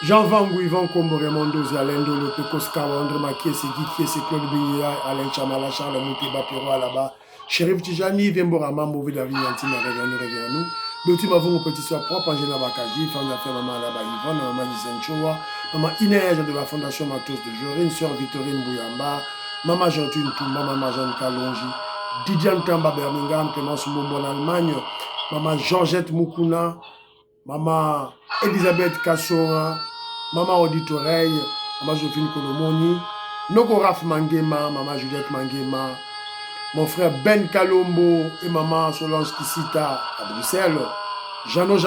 Jean Vangou, Yvan Kombo, Raymond Dozi, Alain Dolo, Pekos Kawa, André Makiesi, Guy Kiesi, Claude Biya, Alain Chamala, Charles Mouteba, Pierrot Alaba, Shérif Tijani, Vembora Mambo, Vida Vignantine, Réveillon, Beauty Mavon, Petit Soir Propre, Angela Bakaji, Femme d'affaires Maman Alaba Yvonne, Maman Lisenchoua, Maman Inès de la Fondation Matos de Jorine, Sœur Victorine Bouyamba, Maman Jean-Tune Toumba, Maman Jeanne Kalonji, Didiane Tamba Birmingham, Clémence Moumbo en Allemagne, Maman Georgette Moukouna, Maman Elisabeth Kassora, Maman Odite Oreille, Maman Jophine Kolomoni, Noko Raf Mangema, Maman Juliette Mangema, mon frère Ben Kalombo et Maman Solange Kissita à Bruxelles, Jeannot,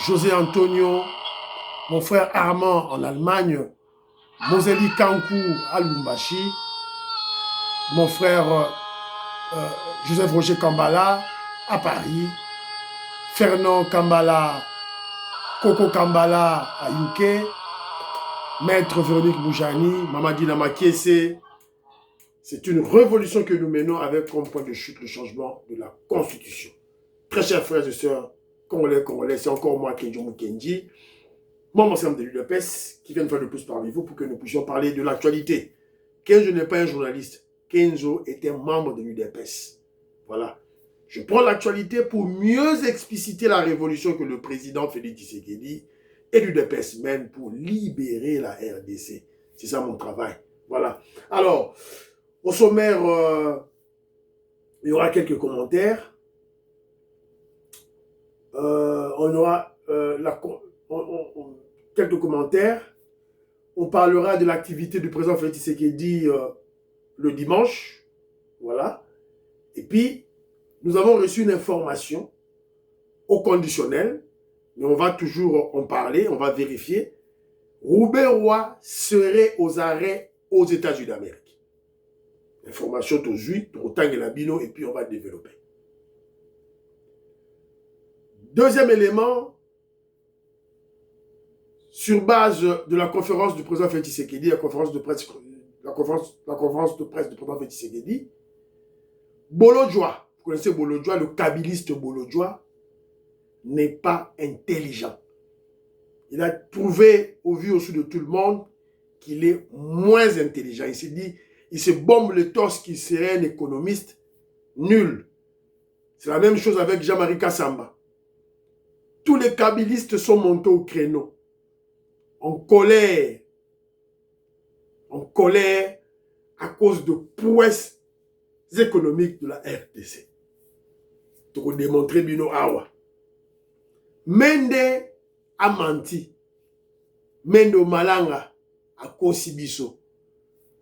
José Antonio, mon frère Armand en Allemagne, Moseli Kankou à Lubumbashi, mon frère Joseph Roger Kambala à Paris, Fernand Kambala, Coco Kambala à UK, Maître Véronique Boujani, Mamadina Makiese. C'est une révolution que nous menons avec comme point de chute le changement de la Constitution. Très chers frères et sœurs, Congolais, c'est encore moi, Kenjo Mukendi, membre ensemble de l'UDPS, qui vient de faire le plus parmi vous pour que nous puissions parler de l'actualité. Kenzo n'est pas un journaliste. Kenzo est un membre de l'UDPS. Voilà. Je prends l'actualité pour mieux expliciter la révolution que le président Félix Tshisekedi et l'UDPS mènent pour libérer la RDC. C'est ça mon travail. Voilà. Alors, au sommaire, il y aura quelques commentaires. On aura quelques commentaires. On parlera de l'activité du président Félix Tshisekedi le dimanche. Voilà. Et puis, nous avons reçu une information au conditionnel, mais on va toujours en parler, on va vérifier. Robert Roy serait aux arrêts aux États-Unis d'Amérique. Information tout de suite, autant que la bino, et puis on va développer. Deuxième élément, sur base de la conférence du président Félix Tshisekedi, la conférence de presse du président Félix Tshisekedi, Bolodjoa, vous connaissez Bolodjoa, le kabiliste Bolodjoa, n'est pas intelligent. Il a trouvé, au vu au-dessus de tout le monde, qu'il est moins intelligent. Il s'est dit, il se bombe le torse qu'il serait un économiste nul. C'est la même chose avec Jean-Marie Kassamba. Tous les kabilistes sont montés au créneau. En colère à cause de prouesses économiques de la RDC. Pour démontrer Bino Awa. Mende a menti. Mende Malanga a Kosibiso.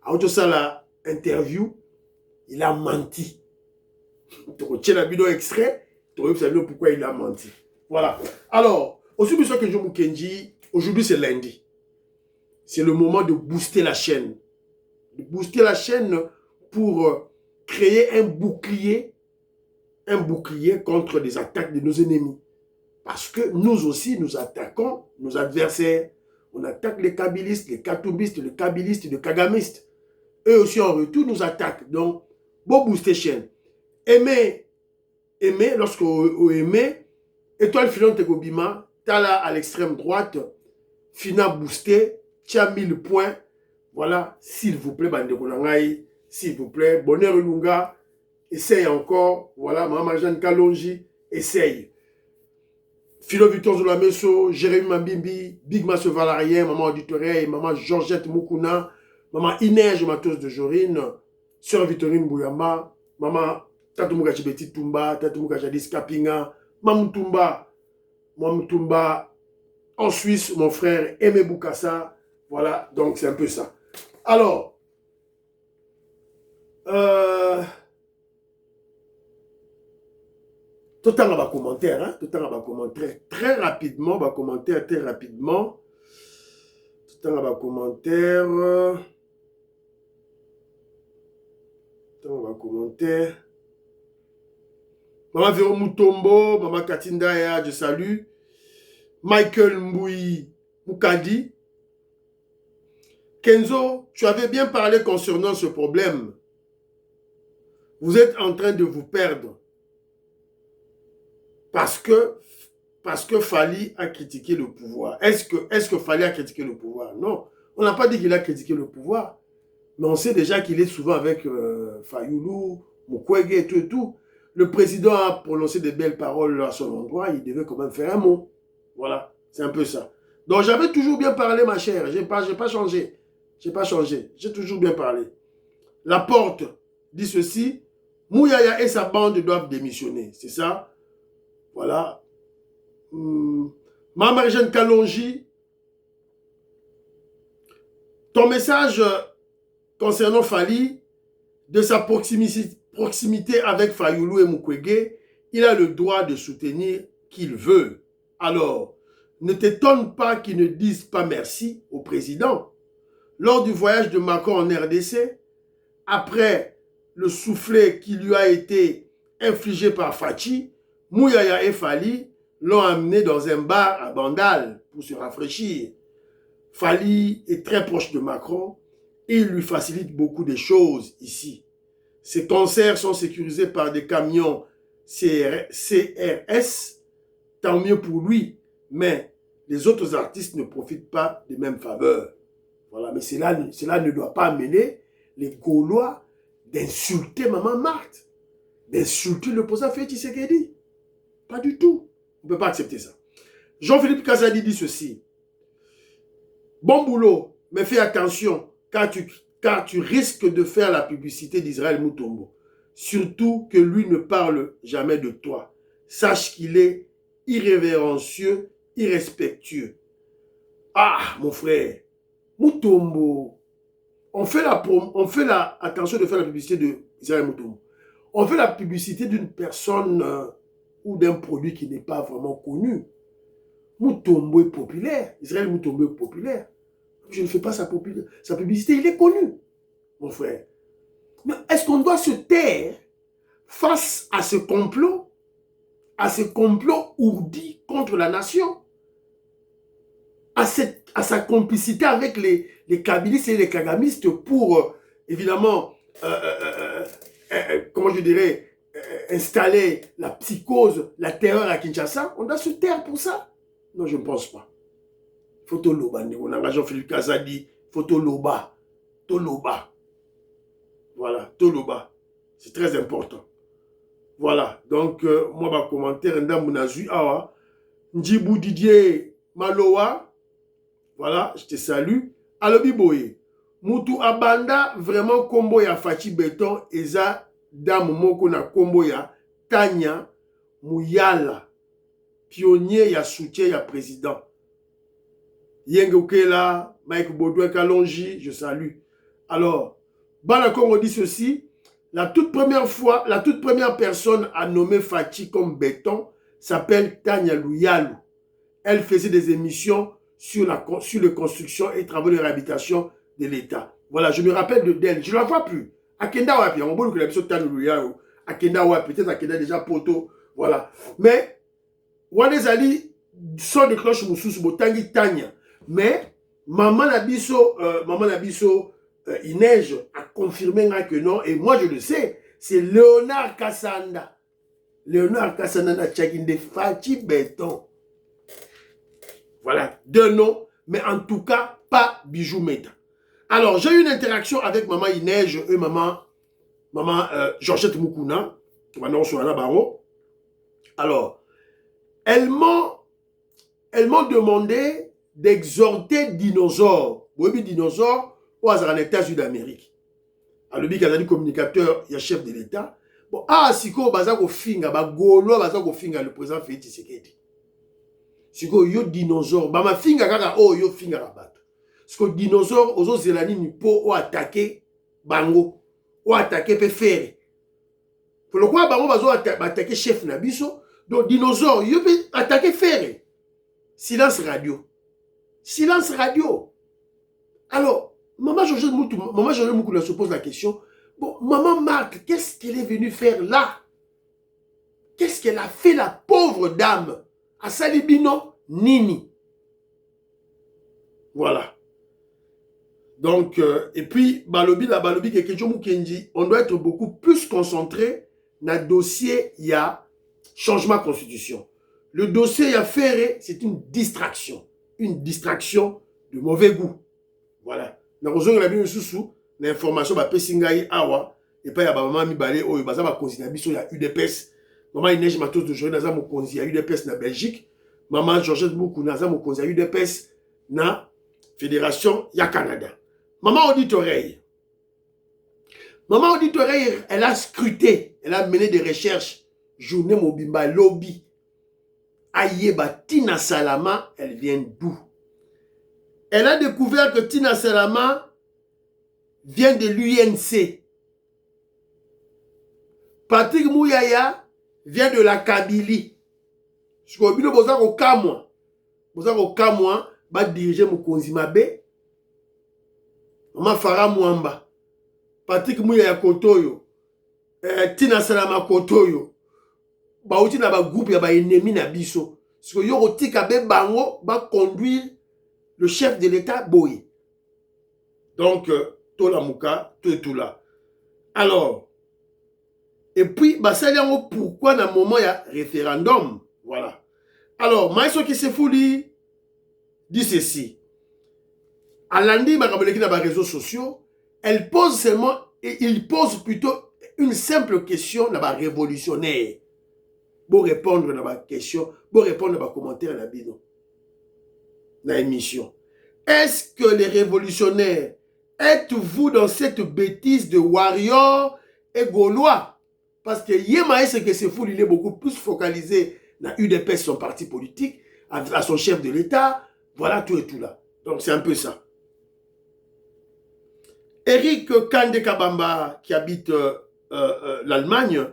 A Otosala interview, il a menti. Tu retiens la vidéo extrait, tu vas savoir pourquoi il a menti. Voilà. Alors, aussi bien que je vous Kenji, aujourd'hui c'est lundi. C'est le moment de booster la chaîne. De booster la chaîne pour créer un bouclier contre les attaques de nos ennemis. Parce que nous aussi, nous attaquons nos adversaires. On attaque les kabilistes, les katoubistes, les kabilistes, les kagamistes. Eux aussi, en retour, nous attaquent. Donc, bon booster chaîne. Aimer, lorsque vous aimez, étoile filante Gobima, Tala à l'extrême droite, Fina boosté, Tia 1000 points. Voilà, s'il vous plaît, Bande Konangaï, s'il vous plaît, Bonheur Lunga, essaye encore. Voilà, Maman Jeanne Kalonji, essaye. Philo Victor Zolameso, Jérémy Mambimbi, Big Masse Valarien, Maman Auditoreille, Maman Georgette Moukouna, Maman Inès Matos de Jorine, Sœur Victorine Bouyamba, Maman Tatumouka Chibeti Tumba, Tatumouka Jadis Kapinga, Mamoutumba en Suisse, mon frère Aimé Boukassa. Voilà, donc c'est un peu ça. Alors, tout le temps, on va commenter, hein? Tout le temps, on va commenter très rapidement. On va commenter très rapidement. Tout le temps, on va commenter. Tout le temps, on va commenter. Maman Véro Moutombo, Maman Katindaya, je salue. Michael Mboui Moukadi. Kenzo, tu avais bien parlé concernant ce problème. Vous êtes en train de vous perdre. Parce que parce que Fally a critiqué le pouvoir. Est-ce que Fally a critiqué le pouvoir? Non. On n'a pas dit qu'il a critiqué le pouvoir. Mais on sait déjà qu'il est souvent avec Fayulu, Mukwege et tout et tout. Le président a prononcé de belles paroles à son endroit. Il devait quand même faire un mot. Voilà. C'est un peu ça. Donc j'avais toujours bien parlé, ma chère. J'ai pas changé. J'ai pas changé. J'ai toujours bien parlé. Laporte dit ceci. Mouyaya et sa bande doivent démissionner. C'est ça. Voilà. Marie-Jeanne Kalonji, ton message concernant Fally, de sa proximité avec Fayulu et Mukwege, il a le droit de soutenir qui il veut. Alors, ne t'étonne pas qu'il ne dise pas merci au président. Lors du voyage de Macron en RDC, après le soufflet qui lui a été infligé par Fachi, Mouyaya et Fally l'ont amené dans un bar à Bandal pour se rafraîchir. Fally est très proche de Macron et il lui facilite beaucoup de choses ici. Ses concerts sont sécurisés par des camions CRS, tant mieux pour lui, mais les autres artistes ne profitent pas des mêmes faveurs. Voilà, mais cela ne doit pas amener les Gaulois d'insulter Maman Marthe, d'insulter le président Félix Tshisekedi. Pas du tout. On ne peut pas accepter ça. Jean-Philippe Kazadi dit ceci. Bon boulot, mais fais attention, car tu risques de faire la publicité d'Israël Mutombo. Surtout que lui ne parle jamais de toi. Sache qu'il est irrévérencieux, irrespectueux. Ah, mon frère, Mutombo, attention de faire la publicité d'Israël Mutombo. On fait la publicité d'une personne ou d'un produit qui n'est pas vraiment connu. Mutombo est populaire. Israël Mutombo est populaire. Je ne fais pas sa publicité, il est connu, mon frère. Mais est-ce qu'on doit se taire face à ce complot ourdi contre la nation, à sa complicité avec les kabylistes et les kagamistes pour, évidemment, comment je dirais, installer la psychose, la terreur à Kinshasa? On doit se taire pour ça? Non, je ne pense pas. Photo Loba, Jean-Philippe Kazadi, photo Loba, Toloba. Voilà, Toloba. C'est très important. Voilà, donc, moi, ma commentaire, Ndamunazu, Awa, Njibou Didier Malowa, voilà, je te salue. Alobi Boye, Moutou Abanda, vraiment, combo ya Fachi Beton, Eza, Dame Moko na combo ya Tanya Mouyala, pionnier ya soutien ya président. Yenge Okela, Mike Baudouin Kalonji, je salue. Alors, Bala Congo dit ceci, la toute première personne à nommer Fachi comme béton s'appelle Tanya Louyalou. Elle faisait des émissions sur les constructions et travaux de réhabilitation de l'État. Voilà, je me rappelle d'elle, je ne la vois plus. Akenda Wapi, on voit que la personne Tanya Louyalou, Akenda Wapi, peut-être Akenda déjà poto, voilà. Mais, Wadezali, son de cloche Moussous, Botangi Tanya. Mais, Maman Nabiso, Inej a confirmé que non, et moi je le sais, c'est Léonard Kassanda. Léonard Kassanda n'a tchakinde Fachi Béton. Voilà, deux noms, mais en tout cas, pas Bijou Meta. Alors, j'ai eu une interaction avec Maman Inej et Maman Georgette Moukouna, maintenant sur Anna Baro. Alors, elles m'ont demandé d'exhorter dinosaures. Oui, dinosaures, aux États-Unis d'Amérique. Alors, il y a un communicateur, il y a chef de l'État. Bon, siko bazako finga, golo bazako finga le président Félix Tshisekedi. Siko yo dinosaure, ma finga kaka yo finga rabat. Siko dinosaure, ozo zelani ni po o attaquer bango, o attaquer pe faire. Pour le quoi bango bazo attaquer chef nabiso, donc dinosaure yo pe attaquer faire. Silence radio. Silence radio. Alors, Maman Georgette Moukouna se pose la question, bon, Maman Marthe, qu'est-ce qu'elle est venue faire là? Qu'est-ce qu'elle a fait, la pauvre dame? À Salibino, Nini. Voilà. Donc, et puis, Balobi, on doit être beaucoup plus concentré dans le dossier, il y a changement de constitution. le dossier à faire, c'est une distraction de mauvais goût. Voilà. Na kozonga la bien sous l'information ba pesingai awa et pas ya ba maman mi balé oyo baza ba konzi na biso ya UDPS. Maman Inès Matos de journée naza mo konzi ya UDPS na Belgique. Maman Georgette Boukou naza mo konzi ya UDPS na Fédération ya Canada. Maman Audit Oreille. Maman Audit Oreille, elle a scruté, elle a mené des recherches. Journée Mobimba Lobby. Ayeba Tina Salama, elle vient d'où? Elle a découvert que Tina Salama vient de l'UNC. Patrick Mouyaya vient de la Kabylie. Je crois que vous avez au Kamwa. Vous avez au Kamwa, va diriger Mokonzi Mabe. Maman Farah Mwamba. Patrick Mouyaya Kotoyo. Tina Salama Kotoyo. Bauti na ba groupe ya ba ennemi na biso. Parce que yo tika be bango ba conduire le chef de l'État Boye. Donc tout la muka, tout là. Alors et puis bah ça pourquoi dans moment il y a référendum, voilà. Alors Maïso qui se fouli dit ceci. Alandi Makaboleki dans les réseaux sociaux, elle pose seulement et il pose plutôt une simple question dans la révolutionnaire. Pour répondre à ma question, pour répondre à ma commentaire à la émission. Est-ce que les révolutionnaires, êtes-vous dans cette bêtise de warrior et gaulois? Parce que Yémaïs que c'est fou, il est beaucoup plus focalisé dans UDPS, son parti politique, à son chef de l'État, voilà tout et tout là. Donc c'est un peu ça. Eric Kande Kabamba, qui habite l'Allemagne,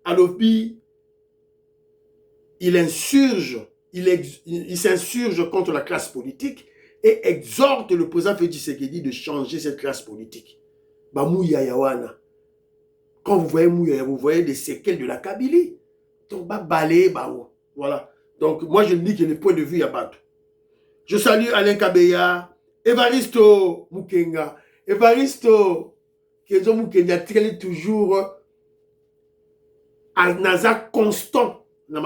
à l'OPI, il s'insurge contre la classe politique et exhorte le président Félix Tshisekedi de changer cette classe politique. Bah, Mouyayawana. Quand vous voyez Mouyaya, vous voyez des séquelles de la Kabylie. Donc, bah, balé, bah, voilà. Donc, moi, je dis que le point de vue, il y a battu. Je salue Alain Kabeya, Evaristo Mukenga. Evaristo, Kenzo Mukenga, traîne toujours à Naza constant. Il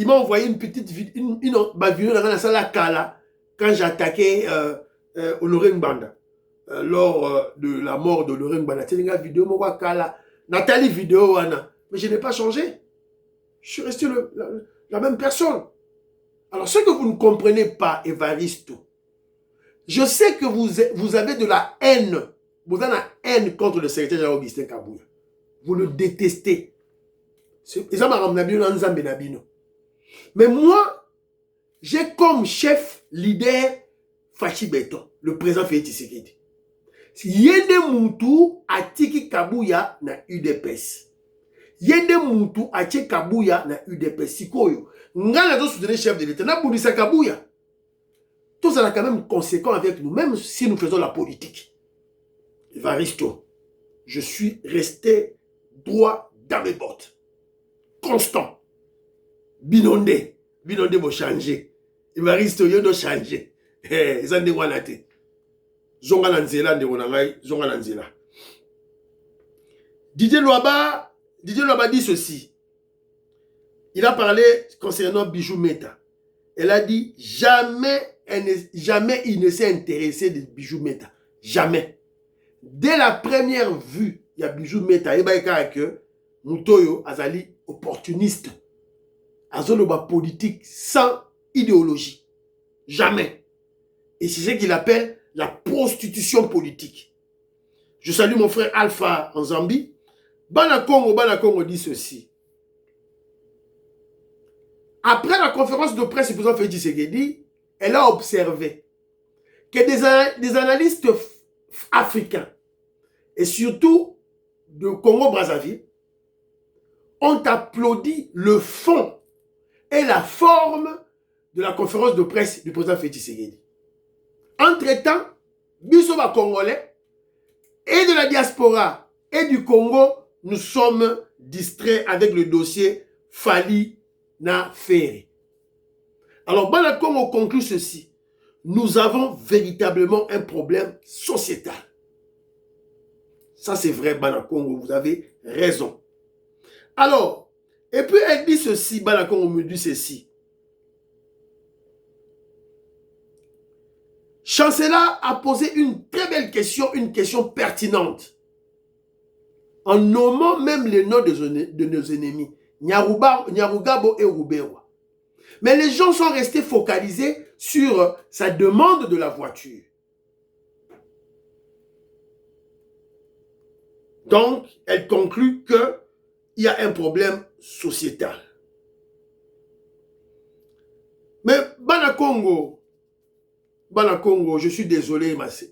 m'a envoyé une petite vidéo, une vidéo dans la salle à Kala quand j'attaquais Honoré Ngbanda lors de la mort de Honoré Ngbanda. C'est une vidéo, moi, Kala, Nathalie vidéo, mais je n'ai pas changé. Je suis resté la même personne. Alors, ce que vous ne comprenez pas, Evaristo, je sais que vous avez de la haine. Vous avez de la haine contre le secrétaire général Augustin Kabouya. Vous le détestez. Mais moi, j'ai comme chef leader Fachi Beton, le président Félix Tshisekedi. Yende Moutou a tiki Kabouya na UDPS. Yende Moutou a tiki Kabouya na UDPS. Sikoyo. Ngana do soutenir chef de l'État. Na Boulissa Kabouya. Tout ça a quand même conséquent avec nous, même si nous faisons la politique. Evaristo, je suis resté droit dans mes bottes. Constant. Binondé vont changer. Evaristo, yo do changer. Ils ont des wanate. Zonga Nanzela, Zonga Nanzela. Didier Loaba dit ceci. Il a parlé concernant Bijou Meta. Elle a dit jamais il ne s'est intéressé de Bijou Meta. Jamais. Dès la première vue, il y a Bijou Meta. Et bien, que Moutoyo Azali opportuniste. Azoloba politique sans idéologie. Jamais. Et c'est ce qu'il appelle la prostitution politique. Je salue mon frère Alpha en Zambie. Bana Congo dit ceci. Après la conférence de presse du président Félix Tshisekedi, elle a observé que des analystes africains et surtout de Congo-Brazzaville ont applaudi le fond et la forme de la conférence de presse du président Félix Tshisekedi. Entre-temps, Bissoba Congolais et de la diaspora et du Congo, nous sommes distraits avec le dossier Fali na Ferré. Alors, Bana Congo conclut ceci. Nous avons véritablement un problème sociétal. Ça, c'est vrai, Bana Congo, vous avez raison. Alors, Et puis elle dit ceci, Banakon me dit ceci. Chancela a posé une très belle question, une question pertinente, en nommant même les noms de nos ennemis, Nyarugabo et Rubewa. Mais les gens sont restés focalisés sur sa demande de la voiture. Donc, elle conclut qu'il y a un problème sociétal. Mais Banakongo, je suis désolé, parce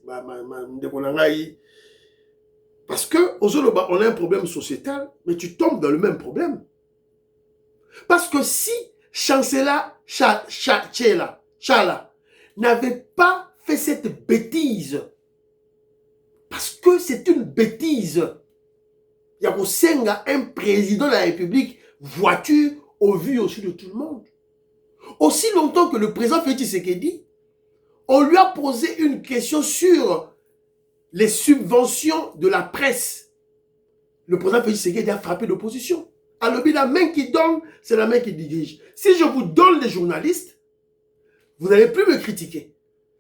que on a un problème sociétal, mais tu tombes dans le même problème. Parce que si Chancela Chala n'avait pas fait cette bêtise, parce que c'est une bêtise, il y a un président de la République, voiture au vu aussi de tout le monde. Aussi longtemps que le président Félix Tshisekedi, on lui a posé une question sur les subventions de la presse. Le président Félix Tshisekedi a frappé l'opposition. Alors, la main qui donne, c'est la main qui dirige. Si je vous donne les journalistes, vous n'allez plus me critiquer.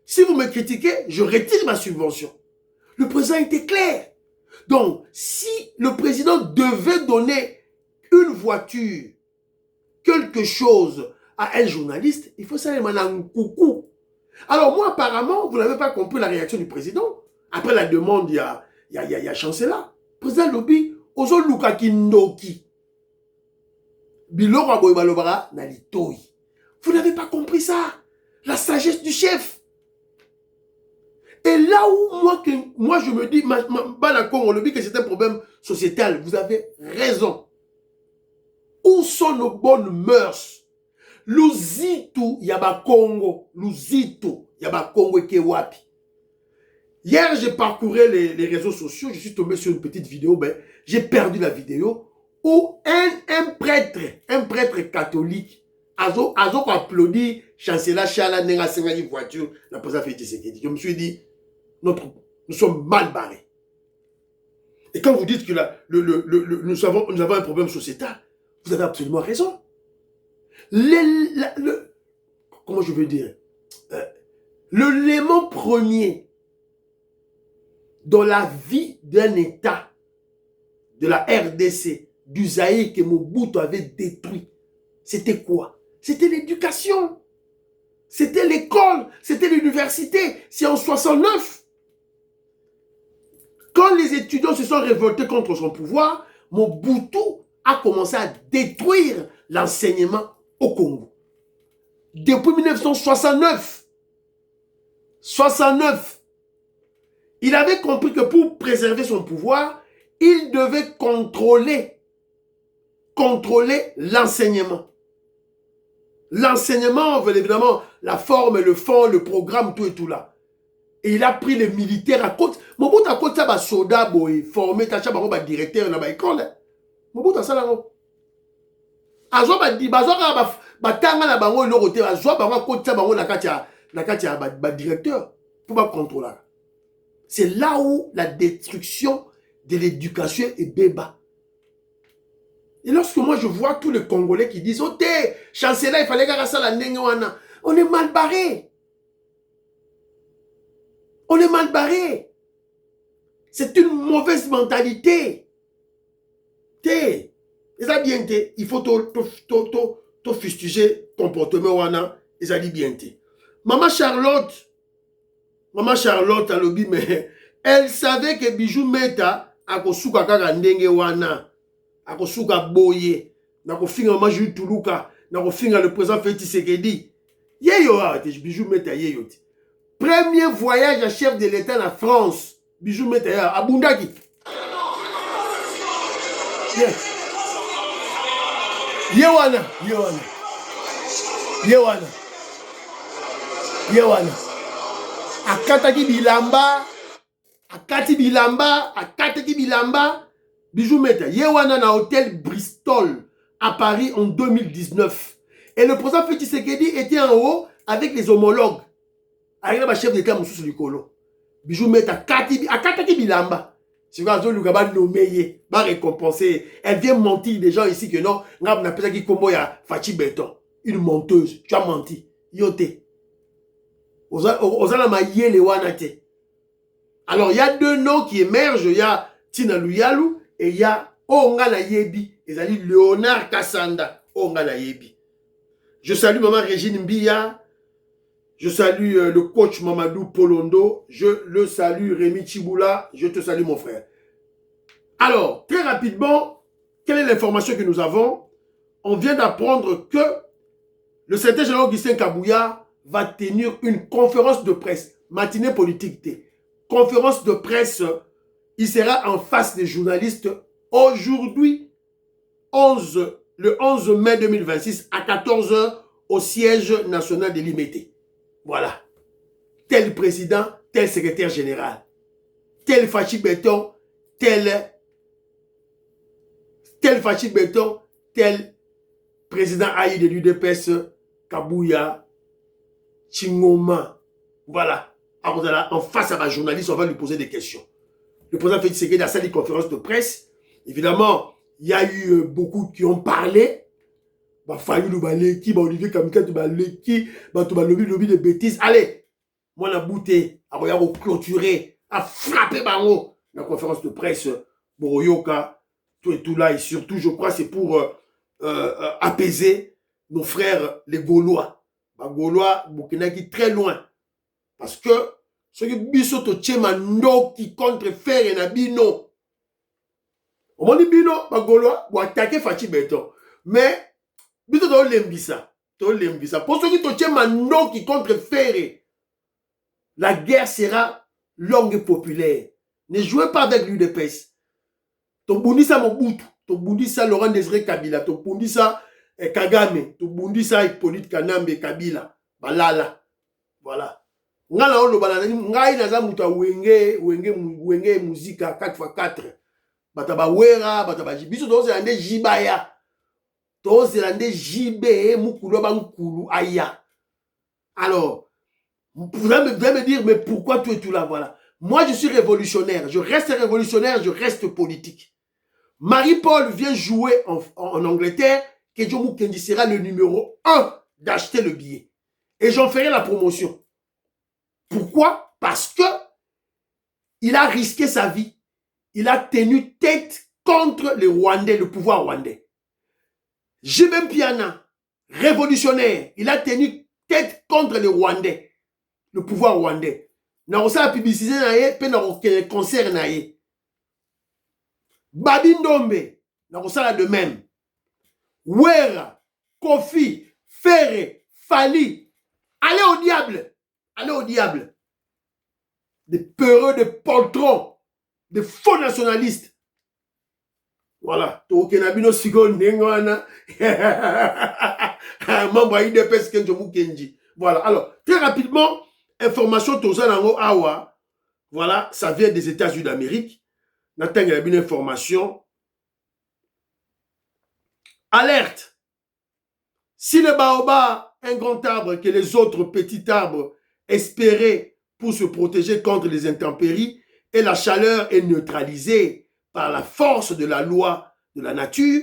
Si vous me critiquez, je retire ma subvention. Le président était clair. Donc, si le président devait donner une voiture, quelque chose à un journaliste, il faut savoir un coucou. Alors moi, apparemment, vous n'avez pas compris la réaction du président. Après la demande, il y a Chancela. Président Lobi, Ozo Luka Kindoki. Bilora Boibalobara Nalitoi. Vous n'avez pas compris ça. La sagesse du chef. Et là où moi je me dis, Banakon, on le dit que c'est un problème sociétal. Vous avez raison. Où sont nos bonnes mœurs? Luzitu Yaba Congo. Luzitu Yaba Congo et Kewapi. Hier, j'ai parcouru les réseaux sociaux. Je suis tombé sur une petite vidéo. Ben, j'ai perdu la vidéo où un prêtre catholique a applaudi Chancela Chala Nenga Sengani voiture, la présidente Félix Tshisekedi. Je me suis dit, nous sommes mal barrés. Et quand vous dites que nous avons un problème sociétal, vous avez absolument raison. Comment je veux dire, l'élément premier dans la vie d'un État, de la RDC, du Zaïre que Mobutu avait détruit, c'était quoi? C'était l'éducation. C'était l'école, c'était l'université. C'est en 69. Quand les étudiants se sont révoltés contre son pouvoir, Mobutu a commencé à détruire l'enseignement au Congo. Depuis 1969, il avait compris que pour préserver son pouvoir, il devait contrôler l'enseignement. L'enseignement, évidemment, la forme, le fond, le programme, tout et tout là. Et il a pris les militaires à côté. Mobutu à côté, ça soda formé, ça va directeur dans l'école. Mobutu ça là. Azo batanga na bango lorote, azo bango côté bango na katia directeur pour pas contrôler. C'est là où la destruction de l'éducation est béba. Et lorsque moi je vois tous les Congolais qui disent, oh t'es, chancela, il fallait que ça la nengewana, on est mal barré. On est mal barré. C'est une mauvaise mentalité. T'es, bien t'es, il faut te fustiger comportement wana, ils a dit bien t'es. Maman Charlotte a lobby, mais elle savait que Bijou Meta a kosuka kaka ndenge wana. A kosuka boye. Na kofinga Maju Tuluka. Na kofinga le président Félix Tshisekedi. Yeyo Bijou Meta yeyo. Premier voyage à chef de l'État en France. Bijou Meta à Bundaki. Yewana. Akataki bilamba, Bijou Meta. Yewana na hôtel Bristol à Paris en 2019. Et le président Félix Tshisekedi était en haut avec les homologues. Avec le chef d'État Moussou Likolo. Bijou Meta akataki bilamba. C'est quoi, Luka nommer, va récompenser. Elle vient mentir des gens ici que non, on appelle ça qui combo ya Fachi Béton. Une menteuse, tu as menti. Yote. Ozala maye le wanate. Alors, il y a deux noms qui émergent. Il y a Tina Luyalu et il y a Ongana Yebi. Ils allaient Léonard Kassanda. Ongana Yebi. Je salue maman Régine Mbia. Je salue le coach Mamadou Polondo. Je le salue Rémi Chiboula. Je te salue mon frère. Alors, très rapidement, quelle est l'information que nous avons? On vient d'apprendre que le secrétaire général Augustin Kabouya va tenir une conférence de presse. Matinée politique T. Conférence de presse. Il sera en face des journalistes aujourd'hui, le 11 mai 2026, à 14 h au siège national de l'IMT. Voilà. Tel président, tel secrétaire général. Tel Fachi Béton, tel Fachi Béton, tel président Aïe de l'UDPS, Kabouya, Chingoma. Voilà. Alors, en face à ma journaliste, on va lui poser des questions. Le président Félix Tshisekedi a salle de conférence de presse. Évidemment, il y a eu beaucoup qui ont parlé. Fallu Lubaleki, Olivier Kamika, Lubaleki, lobby de bêtises. Allez, moi, la bouteille, à clôturer, à frapper Bango, la conférence de presse, Boroyoka, tout et tout là. Et surtout, je crois, c'est pour apaiser nos frères, les Gaulois. Les Gaulois, Burkina qui très loin. Parce que, ce qui biso to tchema ndo qui contre faire et nabino. On m'a dit bino, les Gaulois, pour attaquer Fachi Béton. Mais, biso to lembisa. Pour ceux qui to tchema ndo qui contre faire, la guerre sera longue et populaire. Ne jouez pas avec l'UDPS. To bundisa Mobutu, to bundisa Laurent Désiré Kabila, to bundisa Kagame, to bundisa Hippolyte Kanambe Kabila, balala. Voilà. Ngala olo balala ngai naza muta wenge muzika 4x4. Bataba wera, bataba biso to zelande jibaya. To zelande jibe mukulu bankulu aya. Alors, vous allez me dire, mais pourquoi tu es tout là, voilà. Moi, je suis révolutionnaire. Je reste révolutionnaire, je reste politique. Marie-Paul vient jouer en Angleterre, que Joe Mukendi sera le numéro 1 d'acheter le billet. Et j'en ferai la promotion. Pourquoi? Parce que il a risqué sa vie. Il a tenu tête contre les Rwandais, le pouvoir rwandais. Jibem Piana, révolutionnaire, il a tenu tête contre les Rwandais, le pouvoir rwandais. N'a pas publicisé naïe, pe n'a pas concert naïe. Babi Ndombe, n'a pas de même. Wera, Kofi, Ferre, Fali, allez au diable. Allez au diable. Des peureux, des poltrons, des faux nationalistes. Voilà. Tokenabino Sigo Nengwana. Membre IDPS Kenjo Mukendi. Voilà. Alors, très rapidement, information Tozanango Awa. Voilà, ça vient des États-Unis d'Amérique. Nathan a une information. Alerte. Si le baobab, un grand arbre que les autres petits arbres espéraient pour se protéger contre les intempéries, et la chaleur est neutralisée par la force de la loi de la nature,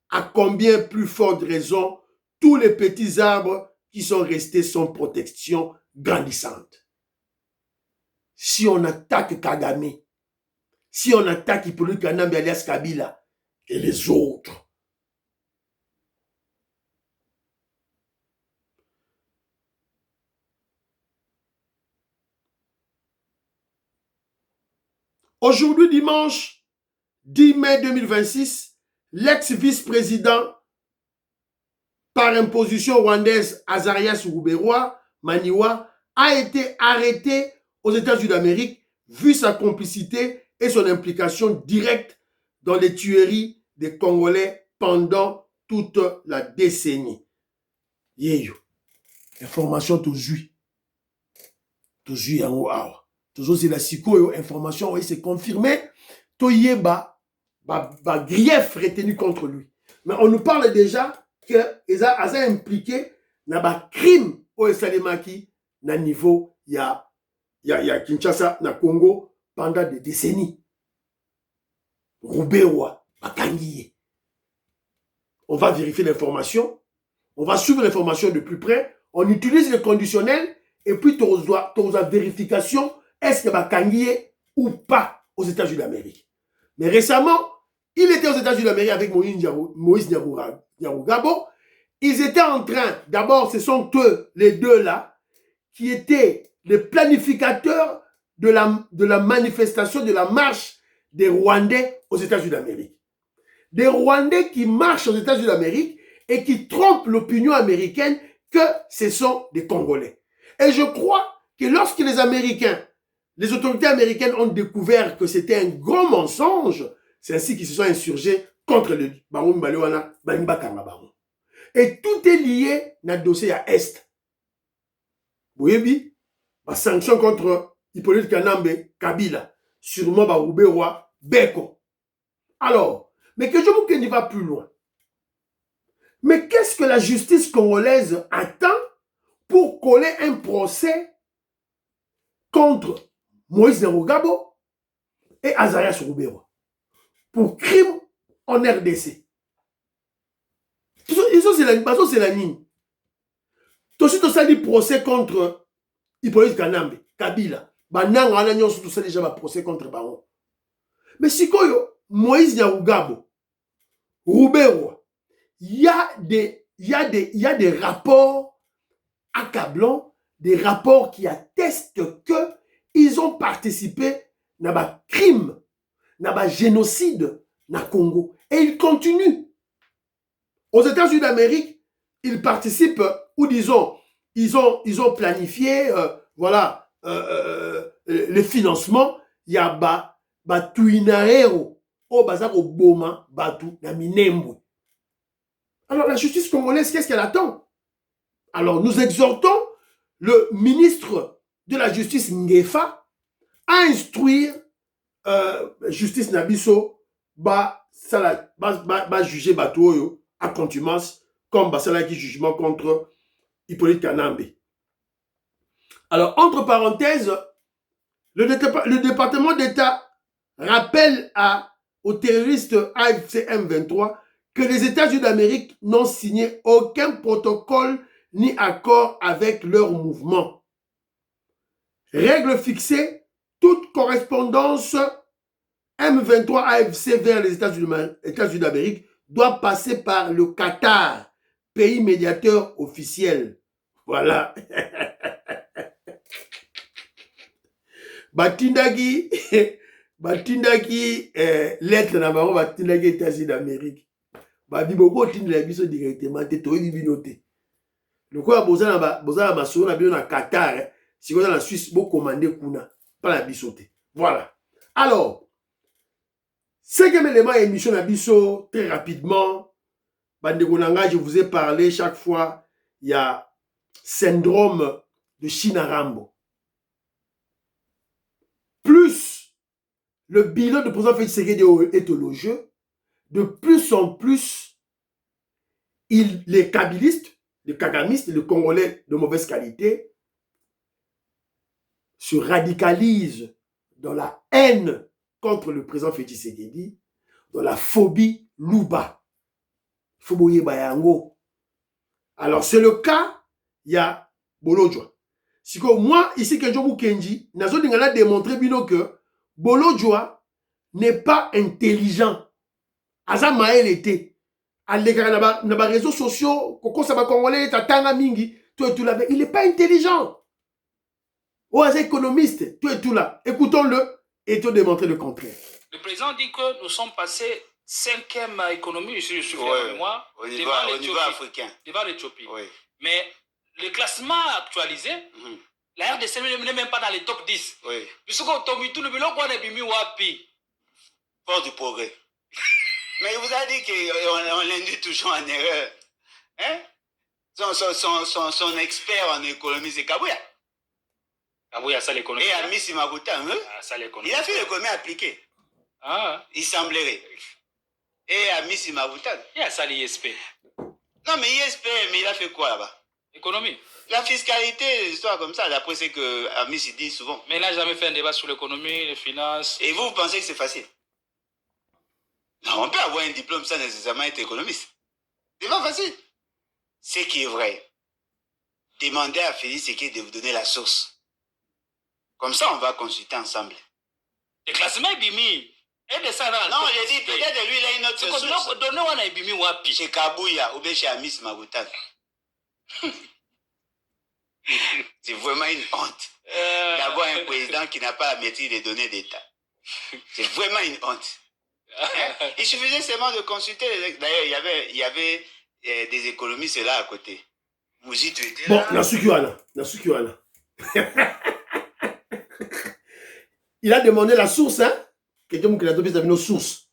à combien plus forte raison tous les petits arbres qui sont restés sans protection grandissante. Si on attaque Kagame, si on attaque Hippolyte Kanambe alias Kabila et les autres, aujourd'hui, dimanche 10 mai 2026, l'ex-vice-président par imposition rwandaise Azarias Ruberwa, Maniwa, a été arrêté aux États-Unis d'Amérique vu sa complicité et son implication directe dans les tueries des Congolais pendant toute la décennie. Yeyo, information toujours. Toujours yango awa. Toujours c'est la sikoyo information oui c'est confirmé. Toyeba ba grief retenu contre lui. Mais on nous parle déjà que Eza impliqué na ba crime au Salemaki na niveau ya Kinshasa na Congo pendant des décennies. Roubewa, Bakangiye. On va vérifier l'information, on va suivre l'information de plus près, on utilise le conditionnel, et puis tu as vérification, est-ce que Bakangiye ou pas aux États-Unis d'Amérique. Mais récemment, il était aux États-Unis d'Amérique avec Moïse Nyarugabo. Ils étaient en train, d'abord, ce sont eux, les deux là, qui étaient les planificateurs de la manifestation, de la marche des Rwandais aux États-Unis d'Amérique. Des Rwandais qui marchent aux États-Unis d'Amérique et qui trompent l'opinion américaine que ce sont des Congolais. Et je crois que lorsque les Américains, les autorités américaines ont découvert que c'était un grand mensonge, c'est ainsi qu'ils se sont insurgés contre le Baron Mbalewana, Banimba Baron. Et tout est lié dans le dossier à Est. Vous voyez, la sanction contre Hippolyte Kanambe, Kabila, sûrement Baroubewa, Beko. Alors, mais que je vous n'y va plus loin. Mais qu'est-ce que la justice congolaise attend pour coller un procès contre Moïse Nyarugabo et Azarias Roubewa pour crime en RDC? C'est la ligne. Aussi, tu as dit procès contre Hippolyte Kanambe, Kabila. Bananga, on a déjà un procès contre Baron. Mais si Moïse Nyarugabo, Roubewa, il y a des rapports accablants, des rapports qui attestent qu'ils ont participé dans un crime, dans un génocide dans le Congo. Et ils continuent. Aux États-Unis d'Amérique, ils participent, ou disons, ils ont planifié, voilà, le financement. Il y a Batuinaero, au bazar au Boma, Batu, na Minembwe. Alors la justice congolaise, qu'est-ce qu'elle attend? Alors nous exhortons le ministre de la Justice Ngefa à instruire justice Nabiso, juger Batoyo à contumace, comme Basalaki jugement contre Hippolyte Kanambe. Alors, entre parenthèses, le département d'État rappelle aux terroristes AFC M23 que les États-Unis d'Amérique n'ont signé aucun protocole ni accord avec leur mouvement. Règle fixée, toute correspondance M23 AFC vers les États-Unis d'Amérique doit passer par le Qatar, pays médiateur officiel. Voilà. Batindagi lettre na bango batindagi États-Unis d'Amérique. Babi boko tindela biso directement te toyebi bino te. Lokola bozala masolo na bino na Qatar, si vous êtes en Suisse, vous commandez kuna, pas la biso te. Voilà. Alors, cinquième élément émission na biso très rapidement. Bandegonanga, je vous ai parlé chaque fois, il y a syndrome de Chinarambo. Plus le bilan de président Félix Tshisekedi est au jeu, de plus en plus, les kabilistes, les kagamistes, les Congolais de mauvaise qualité se radicalisent dans la haine contre le président Félix Tshisekedi, dans la phobie Louba. Foboye Bayango. Alors, c'est le cas, il y a Bolodjoa. Si moi, ici, que Jomu Kenji, Nazo Dingala démontré bino que Bolodjoa n'est pas intelligent. Aza Maël était. Dans les réseaux sociaux, il n'est pas intelligent. Ou un économiste, tout et tout là. Écoutons-le et tout démontrer le contraire. Le président dit que nous sommes passés 5e économie, je suis de moi, au niveau africain. Devant l'Éthiopie. Oui. Mais le classement actualisé, la RDC n'est même pas dans les top 10. Oui. Force du progrès. Mais il vous a dit qu'on l'induit toujours en erreur. Hein? Son expert en économie, c'est Kabouya. Kabouya, ça l'économie. Et Amissi Mabuta, hein? Il a fait l'économie appliquée. Ah. Il semblerait. Et Amissi Mabuta. Il a ça l'ISP. Non, mais ISP, mais il a fait quoi là-bas? Économie. La fiscalité, des histoires comme ça, d'après ce que Amissi dit souvent. Mais il n'a jamais fait un débat sur l'économie, les finances. Et vous pensez que c'est facile? Non, on peut avoir un diplôme sans nécessairement être économiste. C'est pas facile. Ce qui est vrai, demandez à Félix Tshisekedi de vous donner la source. Comme ça, on va consulter ensemble. Le classement est bimi. Et de ça, non, j'ai dit, peut-être lui, il a une autre source. Donner on a bimi wapi. Chez Kabouya ou bien chez Amis Magoutan. C'est vraiment une honte d'avoir un président qui n'a pas la maîtrise des données d'État. C'est vraiment une honte. Hein? Il suffisait seulement de consulter. D'ailleurs, il y avait des économistes là à côté. Vous y étiez bon, là. Il a demandé la source, hein? Quelqu'un qui a donné nos sources.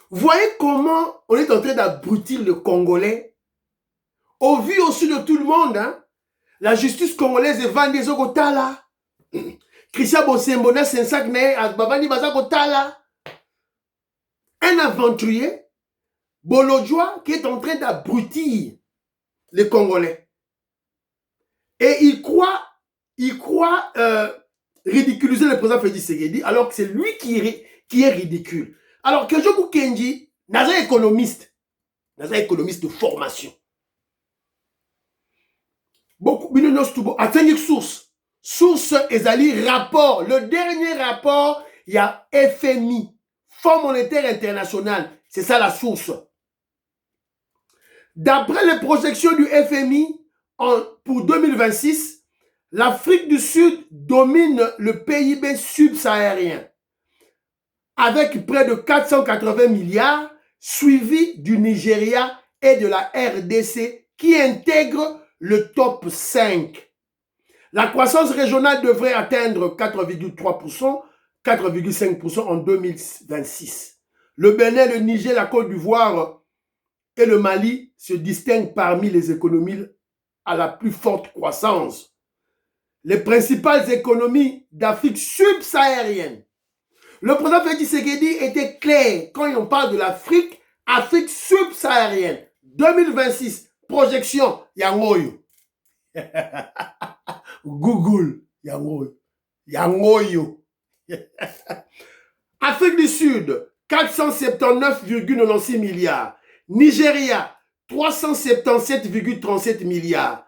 Voyez comment on est en train d'abrutir le Congolais. Au vu aussi de tout le monde, hein? La justice congolaise est vendue des Okotala. Christian Bosembona, c'est un sac, mais Babani Bazakotala. Un aventurier, Bolodjoa, qui est en train d'abrutir les Congolais. Et il croit ridiculiser le président Félix Tshisekedi, alors que c'est lui qui est ridicule. Alors que Jobu Kenji, n'est un économiste de formation. Beaucoup, à 5 sources. Source, ezali rapport. Le dernier rapport, il y a FMI, Fonds monétaire international. C'est ça la source. D'après les projections du FMI, pour 2026, l'Afrique du Sud domine le PIB subsaharien avec près de 480 milliards, suivi du Nigeria et de la RDC qui intègrent le top 5. La croissance régionale devrait atteindre 4,3%, 4,5% en 2026. Le Bénin, le Niger, la Côte d'Ivoire et le Mali se distinguent parmi les économies à la plus forte croissance. Les principales économies d'Afrique subsaharienne. Le président Félix Tshisekedi était clair quand on parle de l'Afrique, Afrique subsaharienne. 2026, projection, Yangoyo. Google, Yangoyo. Afrique du Sud, 479,96 milliards. Nigeria, 377,37 milliards.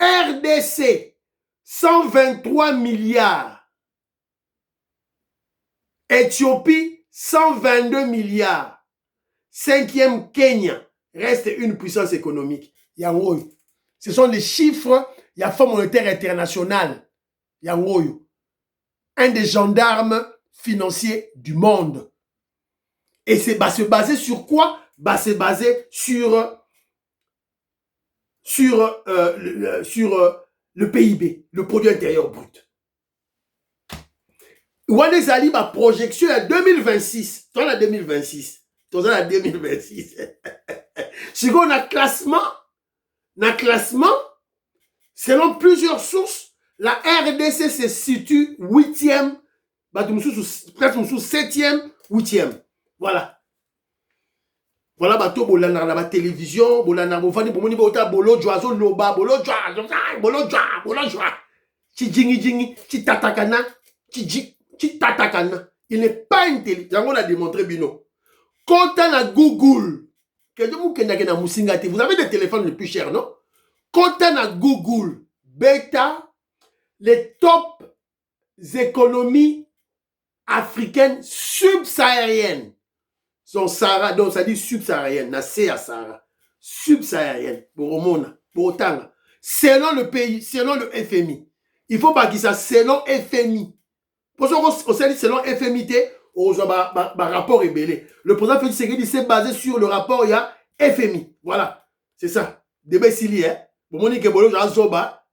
RDC, 123 milliards. Éthiopie, 122 milliards. 5e, Kenya, reste une puissance économique. Yangoyo. Ce sont les chiffres, il y a Fonds monétaire international. Yangoyo. Un des gendarmes financiers du monde. Et c'est se baser sur quoi? C'est basé sur le PIB, le produit intérieur brut. Wane Zali, ma projection à 2026. Toi, la 2026. Toi, la 2026. Si on a classement, selon plusieurs sources, la RDC se situe 8e, peut-être sous 7e, 8e. Voilà. Voilà, bateau, bolana, la télévision, bolana, bofani, bomoni, bota, bolo, joazo, loba, bolo, joa, jingi, tatakana, tatakana. Il n'est pas intelligent. On a démontré, Bino. Quand on a Google, vous avez des téléphones les plus chers, non? Quand on a Google, bêta, les top économies africaines subsahariennes sont Sahara, donc ça dit subsaharienne, na Sahara, subsaharienne, pour Romona, pour autant, selon le pays, selon le FMI. Il faut pas qu'il soit selon FMI. Pour ça, on s'est dit selon FMI, au rapport est belé. Le président Félix Tshisekedi s'est basé sur le rapport, il y a FMI. Voilà, c'est ça. Débessili, hein. Bon, on dit que Bolo, Zoba,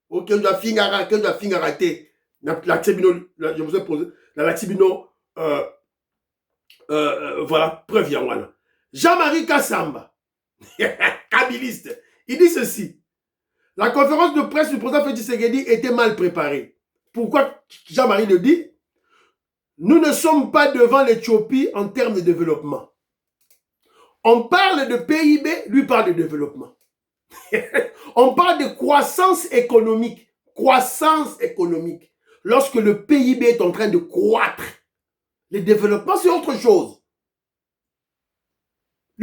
ok, on doit finir raté. Je vous ai posé, la Laxibino, voilà, preuve Yanwana. Jean-Marie Kassamba, kabiliste, il dit ceci. La conférence de presse du président Félix Tshisekedi était mal préparée. Pourquoi Jean-Marie le dit? Nous ne sommes pas devant l'Éthiopie en termes de développement. On parle de PIB, lui parle de développement. On parle de croissance économique. Croissance économique. Lorsque le PIB est en train de croître, le développement, c'est autre chose.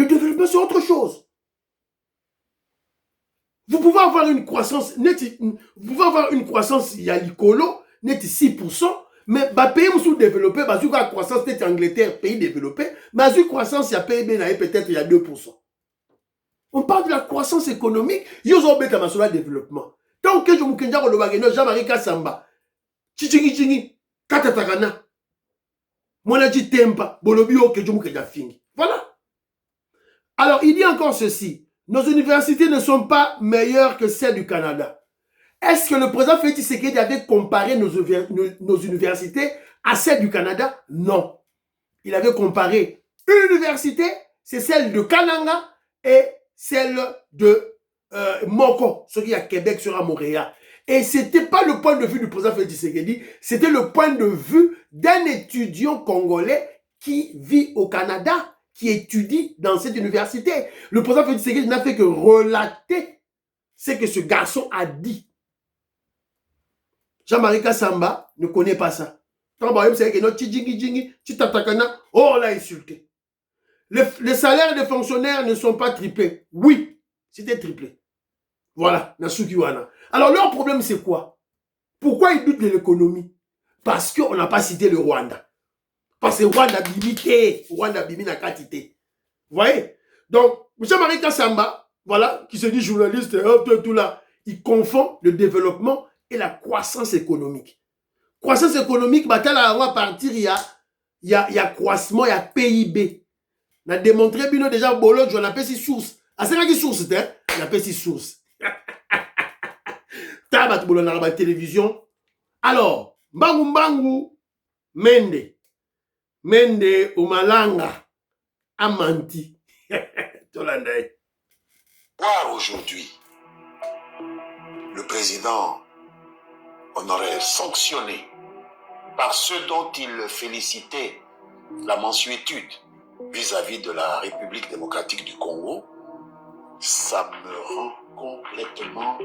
Le développement, c'est autre chose. Vous pouvez avoir une croissance, vous pouvez avoir une croissance, il y a l'icolo, net 6%, mais les pays sous-développés, la croissance net Angleterre, pays développé, mais la croissance, il y a PIB, peut-être il y a 2%. On parle de la croissance économique, il y a un développement. Tant que je me dis que Jean-Marie Kassamba, Chichigi, Katatakana, Monaji Tempa, Bolobio, que je me dis voilà. Alors, il dit encore ceci. Nos universités ne sont pas meilleures que celles du Canada. Est-ce que le président Félix Tshisekedi avait comparé nos universités à celles du Canada? Non. Il avait comparé une université, c'est celle de Kananga et celle de Moko, ce qui est à Québec, sera Montréal. Et ce n'était pas le point de vue du président Félix Tshisekedi, c'était le point de vue d'un étudiant congolais qui vit au Canada, qui étudie dans cette université. Le président Félix Tshisekedi n'a fait que relater ce que ce garçon a dit. Jean-Marie Kassamba ne connaît pas ça. Oh, on l'a insulté. Les salaires des fonctionnaires ne sont pas triplés. Oui, c'était triplé. Voilà, Nasukiwana. Alors leur problème c'est quoi? Pourquoi ils doutent de l'économie? Parce qu'on n'a pas cité le Rwanda. Parce que Rwanda bimité, Rwanda bimina quantité. Vous voyez? Donc, Jean-Marie Kassamba, voilà, qui se dit journaliste, tout là, il confond le développement et la croissance économique. Croissance économique, à partir, il y a croissement, il y a PIB. On a démontré, déjà, Bolo, on appelle ces sources. Ah, c'est là qui source, on appelle ces sources. Tabat Bolo, dans la télévision. Alors, Mbangu, Mende Umalanga a menti. Voir aujourd'hui le président honoraire sanctionné par ceux dont il félicitait la mansuétude vis-à-vis de la République démocratique du Congo, ça me rend complètement...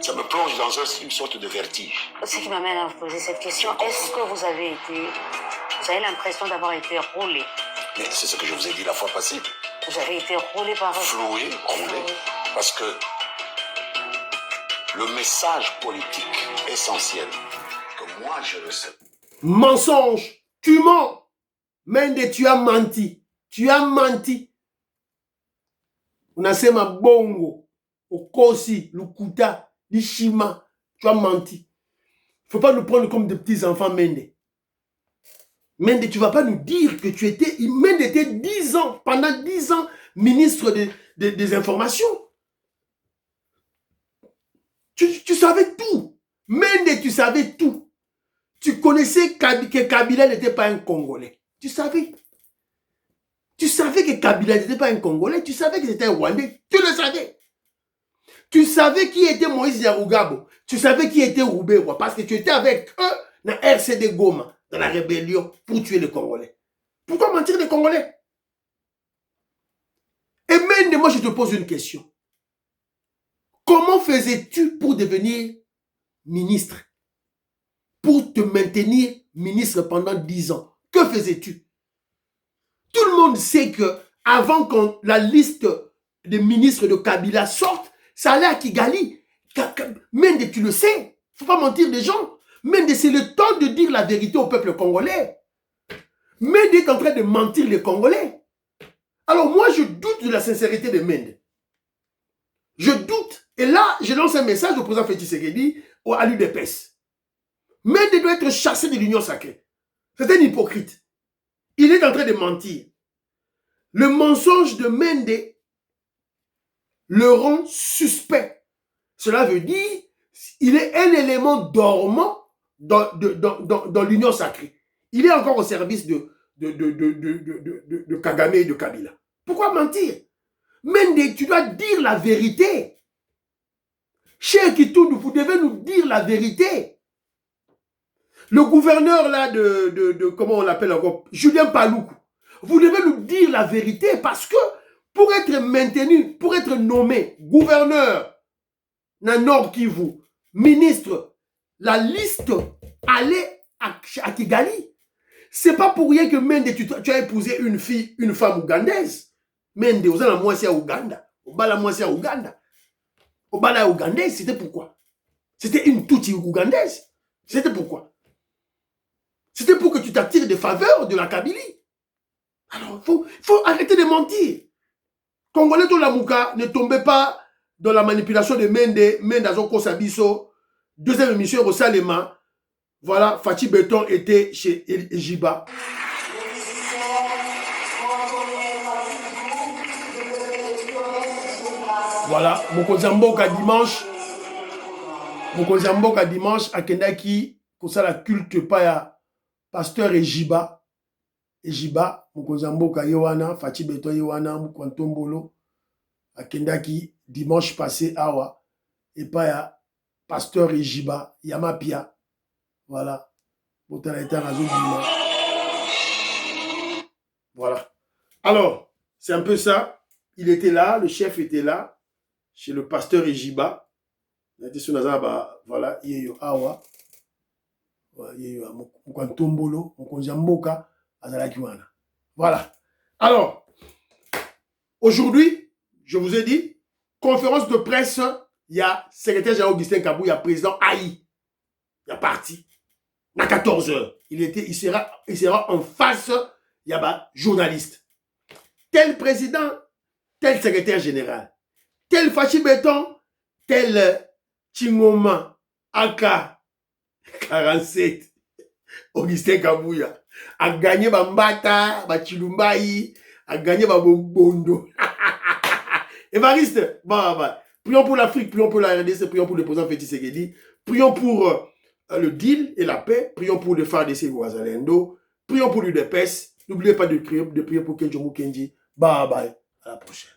ça me plonge dans une sorte de vertige. Ce qui m'amène à vous poser cette question, est-ce que vous avez l'impression d'avoir été roulé? Mais c'est ce que je vous ai dit la fois passée. Vous avez été roulé par... Floué, roulé, parce que le message politique essentiel, que moi je le sais. Mensonge, tu mens. Mende, tu as menti. Tu as menti. Unasema bongo, okosi, lukuta, lishima. Tu as menti. Il ne faut pas nous prendre comme des petits enfants, Mende. Mende, tu ne vas pas nous dire que tu étais... Mende était 10 ans, pendant 10 ans, ministre des informations. Tu savais tout. Mende, tu savais tout. Tu connaissais que Kabila n'était pas un Congolais. Tu savais. Tu savais que Kabila n'était pas un Congolais. Tu savais que c'était un Rwandais. Tu le savais. Tu savais qui était Moïse Yarugabo. Tu savais qui était Roubewa. Parce que tu étais avec eux dans RCD Goma, dans la rébellion, pour tuer les Congolais. Pourquoi mentir les Congolais? Et même moi, je te pose une question. Comment faisais-tu pour devenir ministre? Pour te maintenir ministre pendant 10 ans? Que faisais-tu? Tout le monde sait que avant que la liste des ministres de Kabila sorte, ça allait à Kigali. Mende, tu le sais. Il ne faut pas mentir les gens. Mende, c'est le temps de dire la vérité au peuple congolais. Mende est en train de mentir les Congolais. Alors moi, je doute de la sincérité de Mende. Je doute. Et là, je lance un message au président Félix Tshisekedi à l'UDPS. Mende doit être chassé de l'Union sacrée. C'est un hypocrite. Il est en train de mentir. Le mensonge de Mende le rend suspect. Cela veut dire qu'il est un élément dormant dans l'Union sacrée. Il est encore au service de Kagame et de Kabila. Pourquoi mentir? Mende, tu dois dire la vérité. Cher Kitoundou, vous devez nous dire la vérité. Le gouverneur là comment on l'appelle encore, Julien Paloukou, vous devez nous dire la vérité parce que pour être maintenu, pour être nommé gouverneur dans Nord Kivu, ministre, la liste allait à Kigali. C'est pas pour rien que Mende, tu as épousé une femme ougandaise. Mende, vous avez la moitié à Ouganda. Au bas la moitié à Ouganda. Au bas la ougandaise, c'était pourquoi? C'était une Tutsi ougandaise. C'était pourquoi? C'était pour que tu t'attires des faveurs de la Kabylie. Alors, il faut arrêter de mentir. Congolais to la Mouka, ne tombez pas dans la manipulation de Mende, Mendazoko Sabiso. Deuxième émission au Salema. Voilà, Fatih Beton était chez Ejiba. Voilà, Mokozamboka dimanche. Mokozamboka dimanche, à Kendaki, pour ça la culte pas ya pasteur Ejiba. Ejiba, Mokozamboka Yowana, Fatih Beton Yowana, Mukwantombolo, à Kendaki, dimanche passé, Awa, et pas ya pasteur Ejiba, Yamapia. Voilà. Voilà. Alors, c'est un peu ça. Il était là, le chef était là, chez le pasteur Ejiba. Voilà, Yeyo Awa. Yeyo Mukwantombolo, Mukonjamboka, Azalakiwana. Voilà. Alors, aujourd'hui, je vous ai dit, conférence de presse, il y a secrétaire général Augustin Kabou, il y a président Aïe. Il y a parti. À 14h, il sera en face, il y a journaliste. Tel président, tel secrétaire général, tel Fachi Beton, tel Chingoma, Aka 47, Augustin Kabouya, a gagné Mbata, Chilumbaï, a gagné Bondo. Évariste, prions pour l'Afrique, prions pour la RDC, prions pour le président Félix Tshisekedi, prions pour le deal et la paix, prions pour le phare de Ouazalendo, prions pour l'UDPS, n'oubliez pas de prier pour Kenjomu Kenji. Bye bye, à la prochaine.